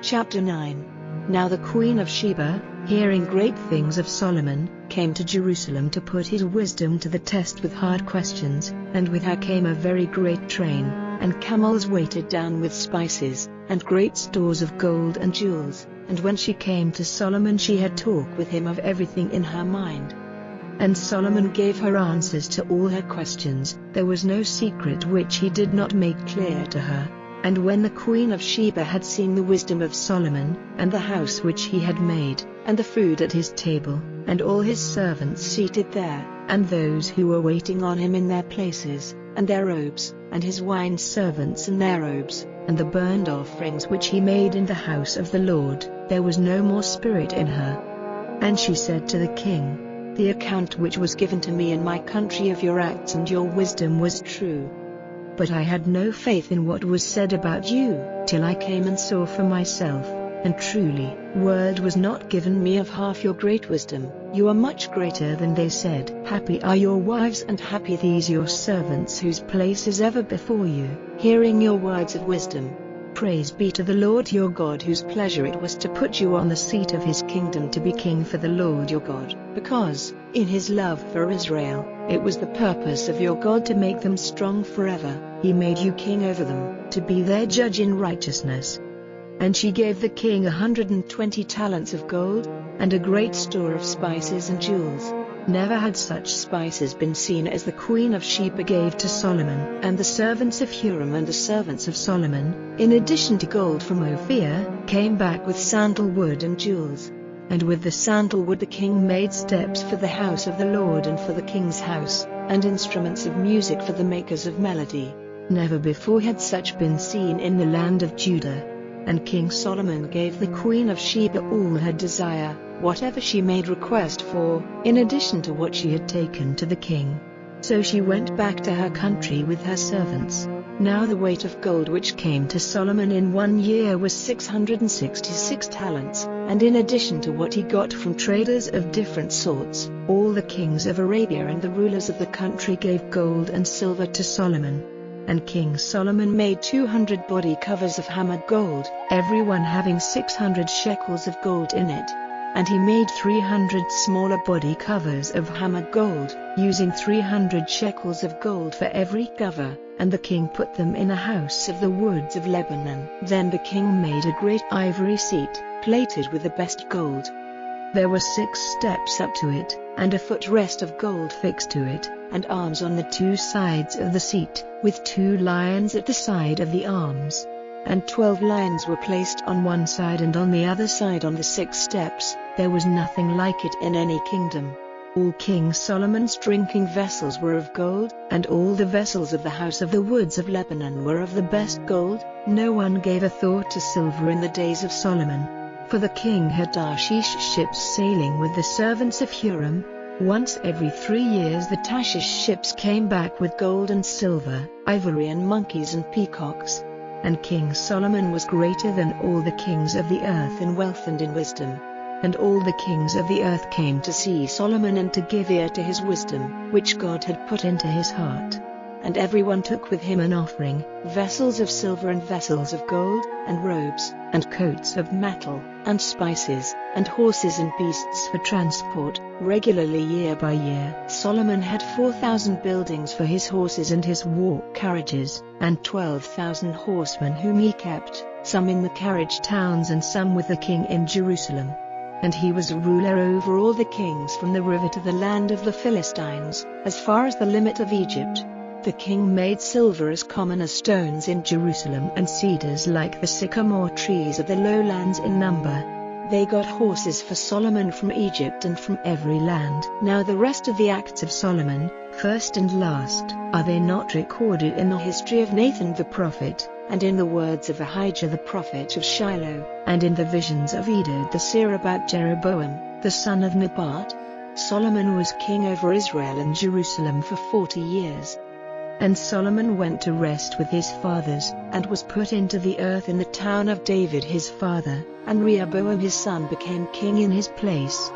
Chapter 9. Now the Queen of Sheba, hearing great things of Solomon, came to Jerusalem to put his wisdom to the test with hard questions, and with her came a very great train, and camels weighted down with spices, and great stores of gold and jewels. And when she came to Solomon, she had talk with him of everything in her mind. And Solomon gave her answers to all her questions. There was no secret which he did not make clear to her. And when the Queen of Sheba had seen the wisdom of Solomon, and the house which he had made, and the food at his table, and all his servants seated there, and those who were waiting on him in their places, and their robes, and his wine servants in their robes, and the burnt offerings which he made in the house of the Lord, there was no more spirit in her. And she said to the king, "The account which was given to me in my country of your acts and your wisdom was true. But I had no faith in what was said about you, till I came and saw for myself, and truly, word was not given me of half your great wisdom. You are much greater than they said. Happy are your wives and happy these your servants whose place is ever before you, hearing your words of wisdom. Praise be to the Lord your God, whose pleasure it was to put you on the seat of his kingdom to be king for the Lord your God, because, in his love for Israel, it was the purpose of your God to make them strong forever. He made you king over them, to be their judge in righteousness." And she gave the king 120 talents of gold, and a great store of spices and jewels. Never had such spices been seen as the Queen of Sheba gave to Solomon. And the servants of Huram and the servants of Solomon, in addition to gold from Ophir, came back with sandalwood and jewels. And with the sandalwood the king made steps for the house of the Lord and for the king's house, and instruments of music for the makers of melody. Never before had such been seen in the land of Judah. And King Solomon gave the Queen of Sheba all her desire, whatever she made request for, in addition to what she had taken to the king. So she went back to her country with her servants. Now the weight of gold which came to Solomon in 1 year was 666 talents, and in addition to what he got from traders of different sorts, all the kings of Arabia and the rulers of the country gave gold and silver to Solomon. And King Solomon made 200 body covers of hammered gold, every one having 600 shekels of gold in it. And he made 300 smaller body covers of hammered gold, using 300 shekels of gold for every cover, and the king put them in a house of the woods of Lebanon. Then the king made a great ivory seat, plated with the best gold. There were 6 steps up to it, and a footrest of gold fixed to it, and arms on the 2 sides of the seat, with 2 lions at the side of the arms. And 12 lions were placed on one side and on the other side on the 6 steps. There was nothing like it in any kingdom. All King Solomon's drinking vessels were of gold, and all the vessels of the house of the woods of Lebanon were of the best gold. No one gave a thought to silver in the days of Solomon. For the king had Tarshish ships sailing with the servants of Huram. Once every 3 years the Tarshish ships came back with gold and silver, ivory and monkeys and peacocks. And King Solomon was greater than all the kings of the earth in wealth and in wisdom. And all the kings of the earth came to see Solomon and to give ear to his wisdom, which God had put into his heart. And everyone took with him an offering, vessels of silver and vessels of gold, and robes, and coats of metal, and spices, and horses and beasts for transport, regularly year by year. Solomon had 4,000 buildings for his horses and his war carriages, and 12,000 horsemen whom he kept, some in the carriage towns and some with the king in Jerusalem. And he was a ruler over all the kings from the river to the land of the Philistines, as far as the limit of Egypt. The king made silver as common as stones in Jerusalem, and cedars like the sycamore trees of the lowlands in number. They got horses for Solomon from Egypt and from every land. Now the rest of the acts of Solomon, first and last, are they not recorded in the history of Nathan the prophet, and in the words of Ahijah the prophet of Shiloh, and in the visions of Edo the seer about Jeroboam, the son of Nebat? Solomon was king over Israel and Jerusalem for 40 years. And Solomon went to rest with his fathers, and was put into the earth in the town of David his father, and Rehoboam his son became king in his place.